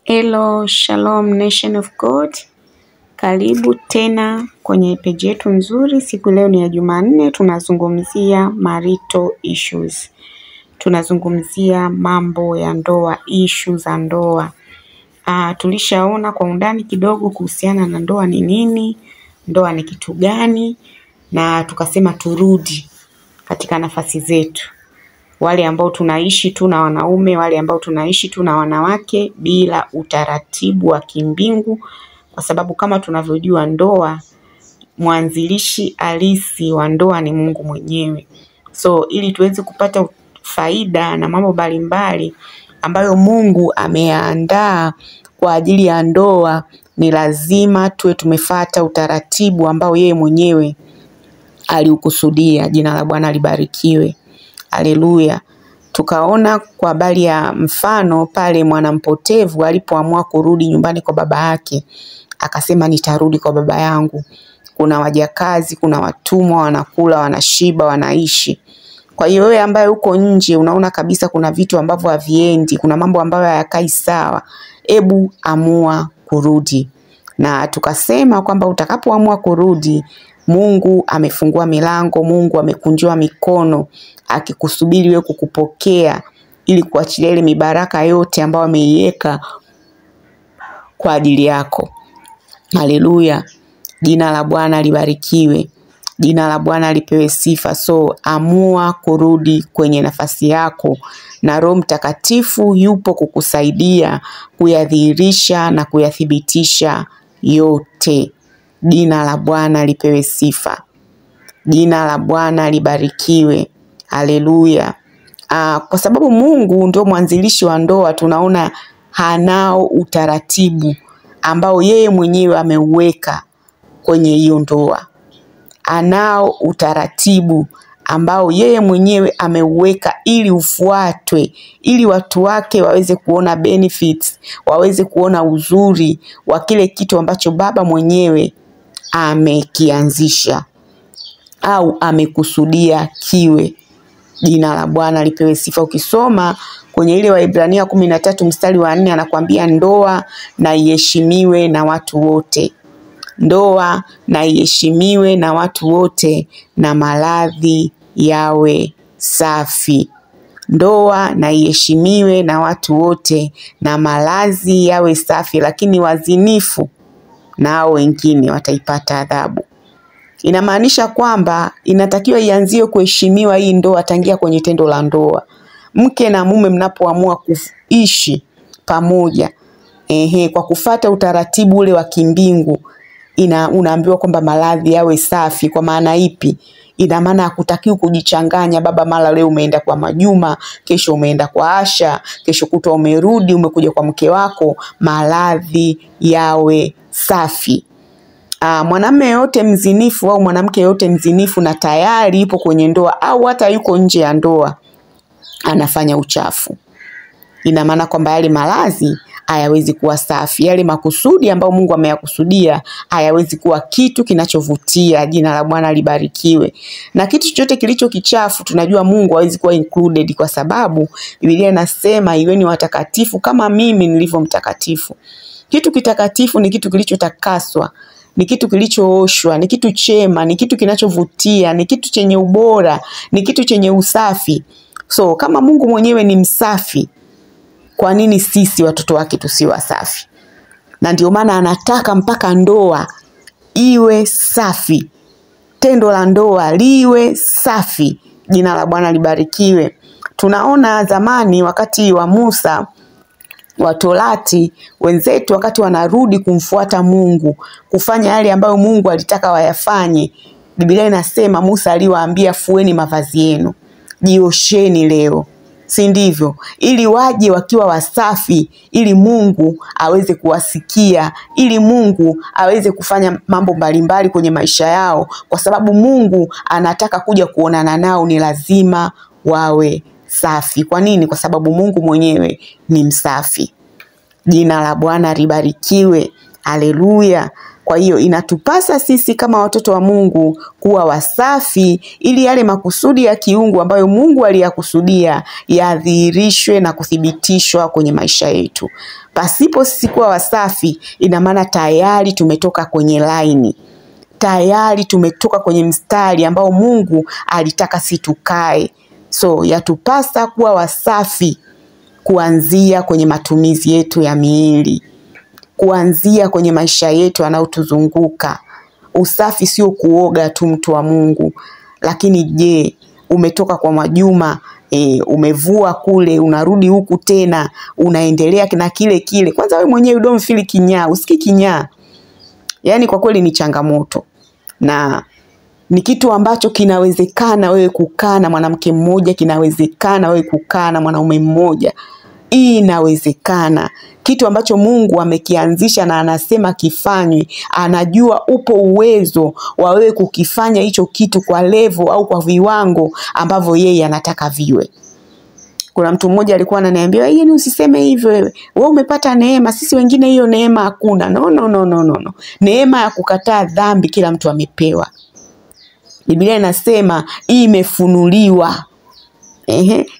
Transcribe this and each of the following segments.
Hello, Shalom Nation of God. Karibu tena kwenye page yetu nzuri. Siku leo ni ya Jumanne, tunazungumzia marital issues. Tunazungumzia mambo ya ndoa, issues za ndoa. Tulishaona kwa undani kidogo kuhusiana na ndoa ni nini, ndoa ni kitu gani, na tukasema turudi katika nafasi zetu. Wale ambao tunaishi tu na wanaume, wale ambao tunaishi tu na wanawake bila utaratibu wa kimbingu, kwa sababu kama tunavyojua ndoa, mwanzilishi halisi wa ndoa ni Mungu mwenyewe. So ili tuweze kupata faida na mambo mbalimbali ambayo Mungu ameandaa kwa ajili ya ndoa, ni lazima tuwe tumefuata utaratibu ambao yeye mwenyewe aliukusudia. Jina la Bwana libarikiwe. Haleluya. Tukaona kwa habari ya mfano pale mwanampotevu alipoamua kurudi nyumbani kwa baba yake, akasema nitarudi kwa baba yangu. Kuna wajakazi, kuna watumwa, wanakula, wanashiba, wanaishi. Kwa hiyo wewe ambaye uko nje unaona kabisa kuna vitu ambavyo haviendi, kuna mambo ambayo hayakai sawa, ebu amua kurudi. Na tukasema kwamba utakapoamua kurudi, Mungu amefungua milango, Mungu amekunjua mikono akikusubiri wewe kukupokea ili kuachilia ile mibaraka yote ambayo ameiweka kwa ajili yako. Haleluya. Jina la Bwana libarikiwe. Jina la Bwana lipewe sifa. So amua kurudi kwenye nafasi yako, na Roho Mtakatifu yupo kukusaidia kuyadhihirisha na kuyathibitisha yote. Jina la Bwana lipewe sifa. Jina la Bwana libarikiwe. Haleluya. Kwa sababu Mungu ndio mwanzilishi wa ndoa, tunaona hanao utaratibu ambao yeye mwenyewe ameuweka kwenye hiyo ndoa. Anao utaratibu ambao yeye mwenyewe ameuweka ili ufuatwe, ili watu wake waweze kuona benefits, waweze kuona uzuri wa kile kitu ambacho baba mwenyewe amekianzisha au amekusudia kiwe. Jina la Bwana lipewe sifa. Ukisoma kwenye ile Waebrania 13 mstari wa 4 anakuambia ndoa na iheshimiwe na watu wote. Ndoa na iheshimiwe na watu wote, na maradhi yawe safi. Ndoa na iheshimiwe na watu wote, na malazi yawe safi, lakini wazinifu nao wengine wataipata adhabu. Inamaanisha kwamba inatakiwa ianzie kuheshimiwa hii ndoa tangia kwenye tendo la ndoa. Mke na mume mnapoamua kuishi pamoja, kwa kufuata utaratibu ule wa kimbingu, unaambiwa kwamba maradhi yawe safi. Kwa maana ipi? Ina maana hakutakiwi kujichanganya. Baba mara leo umeenda kwa Majuma, kesho umeenda kwa Asha, kesho kutwa umerudi umekuja kwa mke wako. Maradhi yawe safi. Mwanamume yote mzinifu au mwanamke yote mzinifu na tayari yupo kwenye ndoa au hata yuko nje ya ndoa, anafanya uchafu. Ina maana kwamba yale malazi hayawezi kuwa safi. Yale makusudi ambayo Mungu ameyakusudia hayawezi kuwa kitu kinachovutia. Jina la Bwana libarikiwe. Na kitu chochote kilicho kichafu tunajua Mungu hawezi kuwa included, kwa sababu Biblia inasema iweni watakatifu kama mimi nilivyo mtakatifu. Kitu kitakatifu ni kitu kilichotakaswa, ni kitu kilichooshwa, ni kitu chema, ni kitu kinachovutia, ni kitu chenye ubora, ni kitu chenye usafi. So kama Mungu mwenyewe ni msafi, kwa nini sisi watoto wake tusiwe wasafi? Na ndio maana anataka mpaka ndoa iwe safi. Tendo la ndoa liwe safi. Jina la Bwana libarikiwe. Tunaona zamani wakati wa Musa, wa Torati, wenzetu wakati wanarudi kumfuata Mungu, kufanya yale ambayo Mungu alitaka wayafanye, Biblia inasema Musa aliwaambia fueni mavazi yenu, jiosheni leo, si ndivyo? Ili waje wakiwa wasafi, ili Mungu aweze kuwasikia, ili Mungu aweze kufanya mambo mbalimbali kwenye maisha yao, kwa sababu Mungu anataka kuja kuonana nao, ni lazima wawe safi. Kwa nini? Kwa sababu Mungu mwenyewe ni msafi. Jina la Bwana libarikiwe. Haleluya. Kwa hiyo inatupasa sisi kama watoto wa Mungu kuwa wasafi ili yale makusudi ya kiungu ambayo Mungu aliyakusudia yadhihirishwe na kuthibitishwa kwenye maisha yetu. Pasipo sisi kuwa wasafi, ina maana tayari tumetoka kwenye laini. Tayari tumetoka kwenye mstari ambao Mungu alitaka situkae. So yatupasa kuwa wasafi kuanzia kwenye matumizi yetu ya miili, kuanzia kwenye maisha yetu yanayotuzunguka. Usafi sio kuoga tu, mtu wa Mungu. Lakini je, umetoka kwa Mwajuma, umevua kule, unarudi huku tena, unaendelea na kile kile. Kwanza wewe mwenyewe don't feel kinyaa, usiki kinyaa. Yaani kwa kweli ni changamoto. Na ni kitu ambacho kinawezekana wewe kukaa na mwanamke mmoja, kinawezekana wewe kukaa na mwanaume mmoja. Inawezekana. Kitu ambacho Mungu amekianzisha na anasema kifanywe, anajua upo uwezo wa wewe kukifanya hicho kitu kwa level au kwa viwango ambavyo yeye anataka viwe. Kuna mtu mmoja alikuwa ananiambia, "Yeye usiseme hivyo wewe. Wewe umepata neema, sisi wengine hiyo neema hakuna." No. Neema ya kukataa dhambi kila mtu amepewa. Biblia inasema imefunuliwa.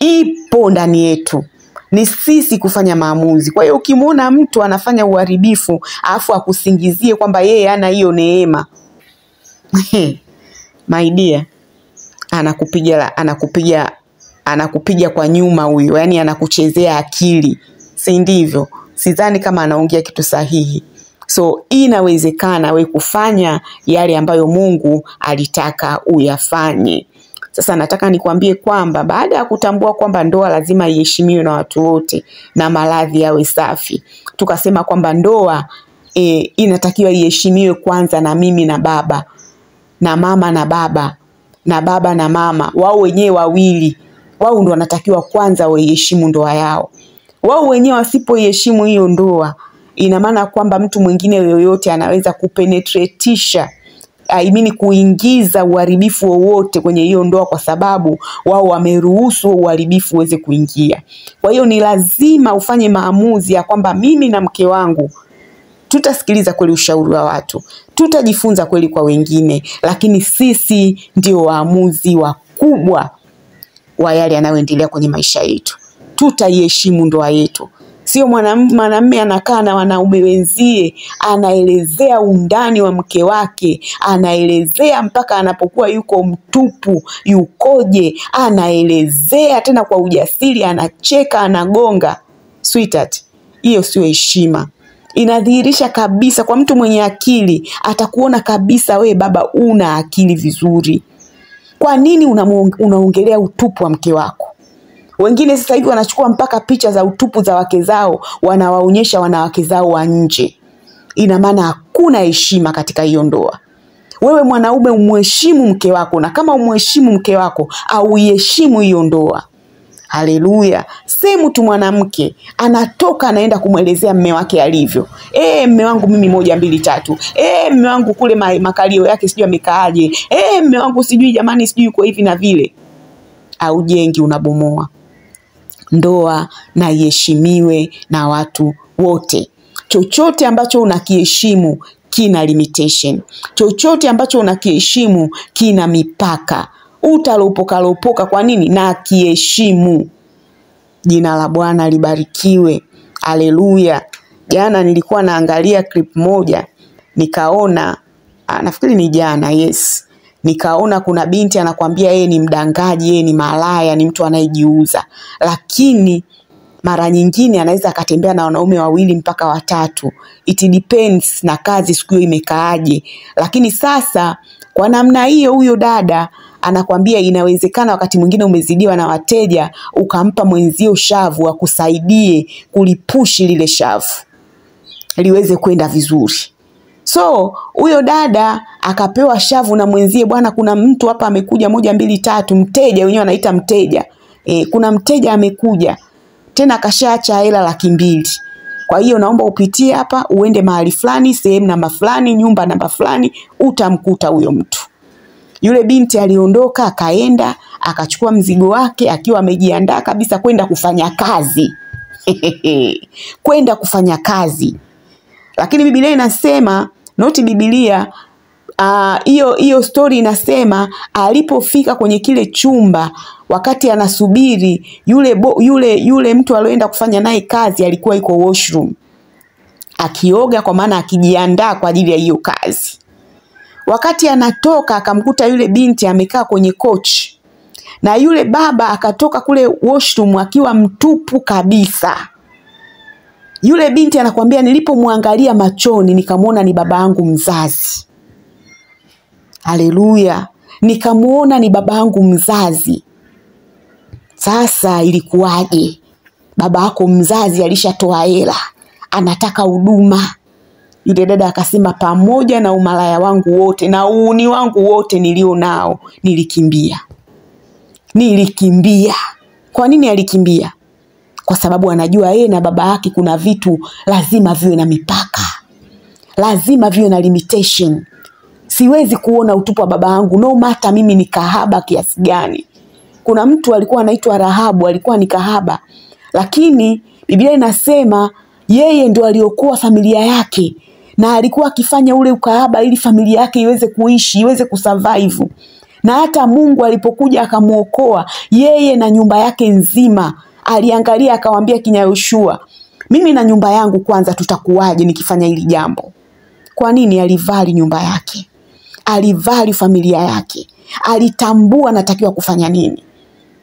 Ipo ndani yetu. Ni sisi kufanya maamuzi. Kwa hiyo ukimwona mtu anafanya uharibifu afu akusingizie kwamba yeye hana hiyo neema, my dear, anakupiga kwa nyuma huyo. Yaani anakuchezea akili. Si ndivyo? Sidhani kama anaongea kitu sahihi. So inawezekana we kufanya yale ambayo Mungu alitaka uyafanye. Sasa nataka nikwambie kwamba baada ya kutambua kwamba ndoa lazima iheshimiwe na watu wote na malazi yawe safi, tukasema kwamba ndoa inatakiwa iheshimiwe kwanza na mimi na baba, na mama na baba, na baba na mama. Wao wenyewe wawili, wao ndio wanatakiwa kwanza waiheshimu ndoa yao. Wao wenyewe wasipoiheshimu hiyo ndoa, ina maana kwamba mtu mwingine yoyote anaweza kupenetretisha, kuingiza uharibifu wowote kwenye hiyo ndoa, kwa sababu wao wameruhusu uharibifu uweze kuingia. Kwa hiyo ni lazima ufanye maamuzi ya kwamba mimi na mke wangu tutasikiliza kweli ushauri wa watu, tutajifunza kweli kwa wengine, lakini sisi ndio waamuzi wakubwa wa yale yanayoendelea kwenye maisha yetu. Tutaiheshimu ndoa yetu. Sio mwanamume anakaa na wanaume wenzie, anaelezea undani wa mke wake, anaelezea mpaka anapokuwa yuko mtupu, yukoje, anaelezea tena kwa ujasiri, anacheka, anagonga. Sweetheart, hiyo sio heshima. Inadhihirisha kabisa kwa mtu mwenye akili, atakuona kabisa we baba una akili vizuri. Kwa nini unaongelea utupu wa mke wako? Wengine sasa hivi wanachukua mpaka picha za utupu za wake zao, wanawaonyesha wanawake zao wa nje. Ina maana hakuna heshima katika hiyo ndoa. Wewe mwanaume umheshimu mke wako, na kama umheshimu mke wako au iheshimu hiyo ndoa. Haleluya. Semu tu mwanamke anatoka anaenda kumwelezea mume wake alivyo. Mume wangu mimi 1 2 3. Mume wangu kule makalio yake sijui amekaaje. Mume wangu sijui jamani sijui yuko hivi na vile. Au jengi, unabomoa. Ndoa na iheshimiwe na watu wote. Chochote ambacho unakiheshimu kina limitation. Chochote ambacho unakiheshimu kina mipaka. Utalopoka kwa nini? Na kiheshimu. Jina la Bwana libarikiwe. Haleluya. Jana nilikuwa naangalia clip moja, nikaona nafikiri ni jana, yes. Nikaona kuna binti anakuambia yeye ni mdangaji, yeye ni malaya, ni mtu anayejiuza. Lakini mara nyingine anaweza akatembea na wanaume 2 mpaka 3. It depends na kazi siku hiyo imekaaje. Lakini sasa kwa namna hiyo huyo dada anakuambia inawezekana wakati mwingine umezidiwa na wateja, ukampa mwenzio shavu akusaidie kulipushi lile shavu liweze kwenda vizuri. So huyo dada akapewa shavu na mwenzie, bwana kuna mtu hapa amekuja 1 2 3, mteja, wenyewe anaita mteja. Kuna mteja amekuja. Tena akashaacha hela 200,000. Kwa hiyo naomba upitie hapa, uende mahali fulani, sehemu namba fulani, nyumba namba fulani, utamkuta huyo mtu. Yule binti aliondoka, akaenda, akachukua mzigo wake akiwa amejiandaa kabisa kwenda kufanya kazi. Kwenda kufanya kazi. Lakini Biblia inasema noti Biblia. Hiyo story inasema alipofika kwenye kile chumba, wakati anasubiri, yule mtu alioenda kufanya naye kazi alikuwa yuko washroom akioga, kwa maana akijiandaa kwa ajili ya hiyo kazi. Wakati anatoka akamkuta yule binti amekaa kwenye coach, na yule baba akatoka kule washroom akiwa mtupu kabisa. Yule binti anakuambia, nilipomwangalia machoni nikamwona ni baba yangu mzazi. Haleluya, nikamuona ni baba yangu mzazi. Sasa ilikuwaje? Baba yako mzazi alishatoa hela, anataka huduma. Yule dada akasema, pamoja na umalaya wangu wote na uuni wangu wote nilio nao, nilikimbia. Kwa nini alikimbia? Kwa sababu anajua yeye na baba yake kuna vitu lazima viwe na mipaka, lazima viwe na limitation. Siwezi kuona utupu wa baba yangu, no matter mimi ni kahaba kiasi gani. Kuna mtu alikuwa anaitwa Rahabu, alikuwa ni kahaba, lakini Biblia inasema yeye ndio aliokuwa familia yake, na alikuwa akifanya ule ukahaba ili familia yake iweze kuishi, iweze kusurvive. Na hata Mungu alipokuja akamuokoa yeye na nyumba yake nzima, aliangalia akawaambia kina Yoshua, mimi na nyumba yangu kwanza tutakuwaje nikifanya hili jambo? Kwa nini? Alivali nyumba yake, alivali familia yake, alitambua natakiwa kufanya nini.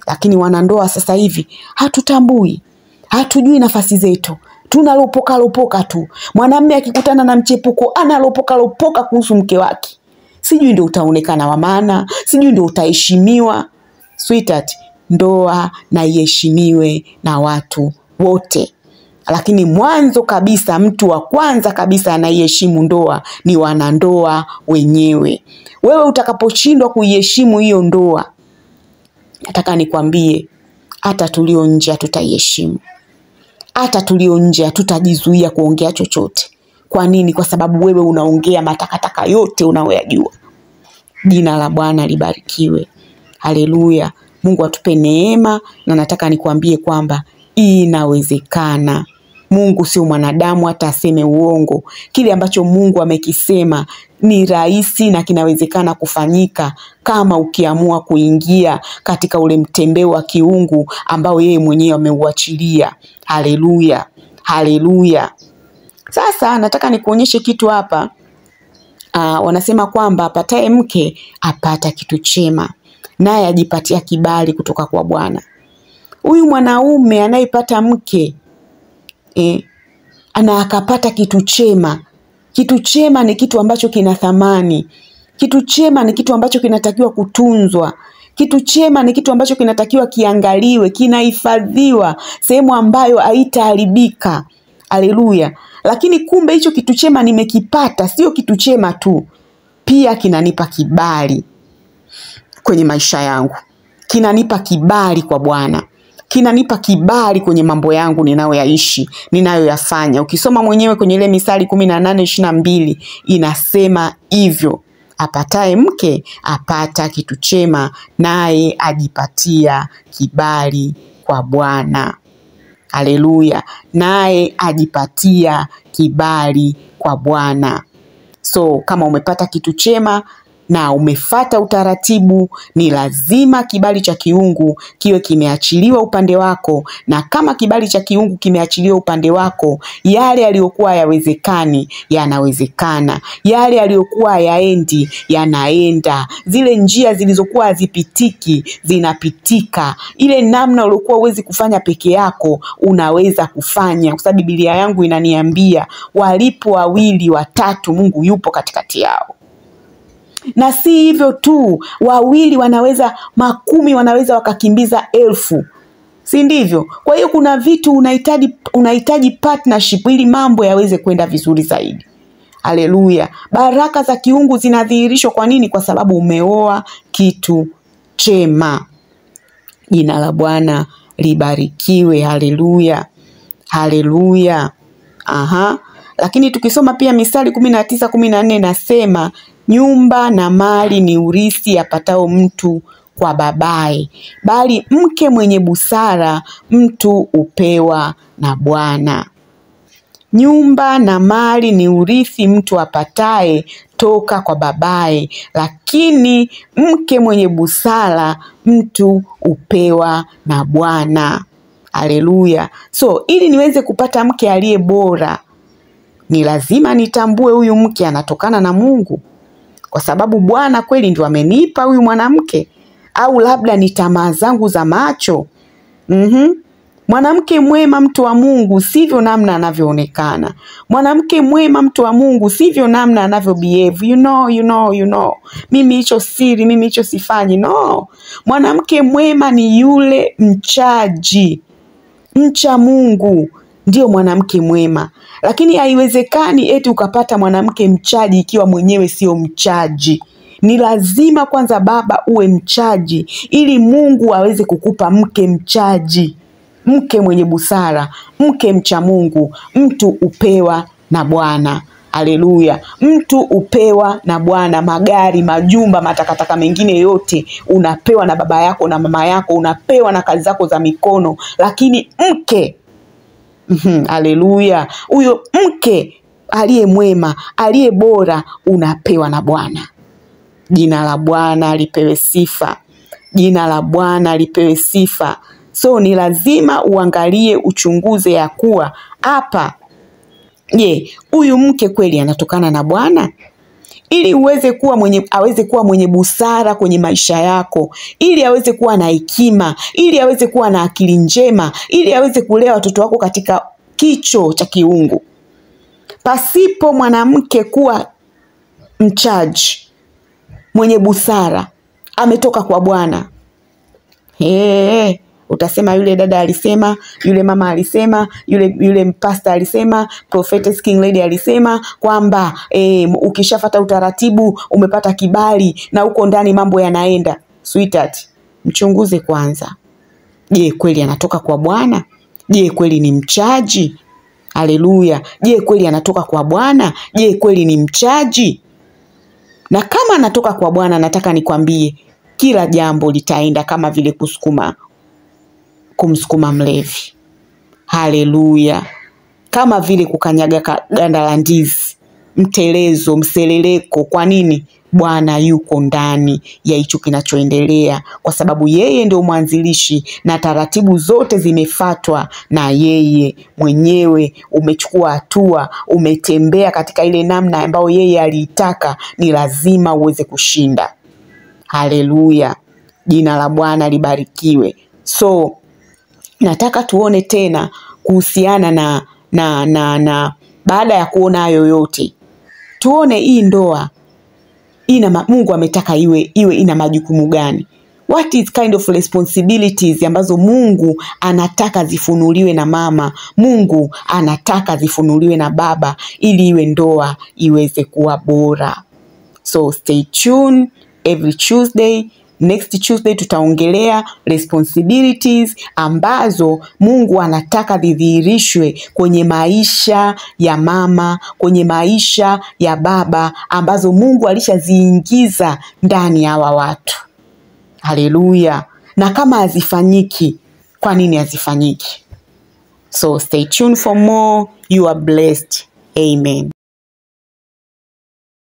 Lakini wanandoa sasa hivi hatutambui, hatujui nafasi zetu, tunalopoka tu. Mwanamume akikutana na mchepuko analopoka kuhusu mke wake. Sijui ndio utaonekana wa maana, sijui ndio utaheshimiwa. Sweetheart, ndoa na iheshimiwe na watu wote. Lakini mwanzo kabisa, mtu wa kwanza kabisa anayeheshimu ndoa ni wanandoa wenyewe. Wewe utakaposhindwa kuiheshimu hiyo ndoa, nataka nikwambie, hata tulio nje hatutaiheshimu. Hata tulio nje tutajizuia kuongea chochote. Kwa nini? Kwa sababu wewe unaongea matakataka yote unayoyajua. Jina la Bwana libarikiwe. Haleluya. Mungu atupe neema, na nataka nikwambie kwamba inawezekana. Mungu sio mwanadamu hata aseme uongo. Kile ambacho Mungu amekisema ni rahisi na kinawezekana kufanyika kama ukiamua kuingia katika ule mtembeo wa kiungu ambao yeye mwenyewe ameuachilia. Haleluya. Haleluya. Sasa nataka nikuonyeshe kitu hapa. Wanasema kwamba apataye mke apata kitu chema, naye ajipatia kibali kutoka kwa Bwana. Huyu mwanaume anayepata mke ana akapata kitu chema. Kitu chema ni kitu ambacho kina thamani. Kitu chema ni kitu ambacho kinatakiwa kutunzwa. Kitu chema ni kitu ambacho kinatakiwa kiangaliwe, kinahifadhiwa sehemu ambayo haitaharibika. Haleluya. Lakini kumbe hicho kitu chema nimekipata, sio kitu chema tu, pia kinanipa kibali kwenye maisha yangu. Kinanipa kibali kwa Bwana. Kinanipa kibali kwenye mambo yangu ninayoyaishi, ninayoyafanya. Ukisoma mwenyewe kwenye ile Misali 18:22 inasema hivyo. Apataye mke apata kitu chema, naye ajipatia kibali kwa Bwana. Haleluya. Naye ajipatia kibali kwa Bwana. So kama umepata kitu chema na umefata utaratibu, ni lazima kibali cha kiungu kiwe kimeachiliwa upande wako. Na kama kibali cha kiungu kimeachiliwa upande wako, yale yaliyokuwa yawezekani yanawezekana, yale yaliyokuwa yaendi yanaenda, zile njia zilizokuwa hazipitiki zinapitika, ile namna uliokuwa huwezi kufanya peke yako unaweza kufanya, kwa sababu Biblia yangu inaniambia walipo wawili watatu Mungu yupo katikati yao. Na si hivyo tu, wawili wanaweza, 10 wanaweza wakakimbiza 1000. Si ndivyo? Kwa hiyo kuna vitu unahitaji partnership ili mambo yaweze kwenda vizuri zaidi. Haleluya. Baraka za kiungu zinadhihirishwa kwa nini? Kwa sababu umeoa kitu chema. Jina la Bwana libarikiwe. Haleluya. Haleluya. Lakini tukisoma pia Misali 19:14 nasema, nyumba na mali ni urithi apatao mtu kwa babaye, bali mke mwenye busara mtu upewa na Bwana. Nyumba na mali ni urithi mtu apataye toka kwa babaye, lakini mke mwenye busara mtu upewa na Bwana. Haleluya. So ili niweze kupata mke aliye bora, ni lazima nitambue huyu mke anatokana na Mungu, kwa sababu Bwana kweli ndio amenipa huyu mwanamke, au labda ni tamaa zangu za macho? Mwanamke mwema mtu wa Mungu sivyo namna anavyoonekana. Mwanamke mwema mtu wa Mungu sivyo namna anavyo behave. You know. Mimi hicho siri, mimi hicho sifanyi. No. Mwanamke mwema ni yule mchaji, mcha Mungu, ndio mwanamke mwema. Lakini haiwezekani eti ukapata mwanamke mchaji ikiwa mwenyewe sio mchaji. Ni lazima kwanza baba uwe mchaji ili Mungu aweze kukupa mke mchaji, mke mwenye busara, mke mcha Mungu. Mtu upewa na Bwana. Haleluya. Mtu upewa na Bwana. Magari, majumba, matakataka mengine yote unapewa na baba yako na mama yako, unapewa na kazi zako za mikono, lakini mke, haleluya, huyo mke aliye mwema, aliye bora, unapewa na Bwana. Jina la Bwana lipewe sifa. Jina la Bwana lipewe sifa. So ni lazima uangalie, uchunguze ya kuwa hapa, huyu mke kweli anatokana na Bwana, ili aweze kuwa mwenye busara kwenye maisha yako, ili aweze kuwa na hekima, ili aweze kuwa na akili njema, ili aweze kulea watoto wako katika kicho cha kiungu. Pasipo mwanamke kuwa mchaji, mwenye busara, ametoka kwa Bwana, utasema yule dada alisema, yule mama alisema, yule pastor alisema, prophetess King Lady alisema kwamba ukishafuata utaratibu umepata kibali na huko ndani mambo yanaenda. Sweetheart, mchunguze kwanza. Je, kweli anatoka kwa Bwana? Je, kweli ni mchaji? Haleluya. Je, kweli anatoka kwa Bwana? Je, kweli ni mchaji? Na kama anatoka kwa Bwana, nataka nikwambie kila jambo litaenda kama vile kumsukuma mlevi. Haleluya. Kama vile kukanyaga ganda la ndizi, mtelezo, mseleleko. Kwa nini? Bwana yuko ndani ya hicho kinachoendelea, kwa sababu yeye ndio mwanzilishi na taratibu zote zimefuatwa na yeye mwenyewe. Umechukua hatua, umetembea katika ile namna ambayo yeye aliitaka, ni lazima uweze kushinda. Haleluya. Jina la Bwana libarikiwe. So nataka tuone tena kuhusiana na baada ya kuona hayo yote, tuone hii ndoa Mungu ametaka iwe ina majukumu gani? What is kind of responsibilities ambazo Mungu anataka zifunuliwe na mama, Mungu anataka zifunuliwe na baba, ili iwe ndoa iweze kuwa bora. So stay tuned every Tuesday. Next Tuesday tutaongelea responsibilities ambazo Mungu anataka zidhihirishwe kwenye maisha ya mama, kwenye maisha ya baba, ambazo Mungu alishaziingiza ndani ya hawa watu. Haleluya. Na kama hazifanyiki, kwa nini hazifanyiki? So stay tuned for more. You are blessed. Amen.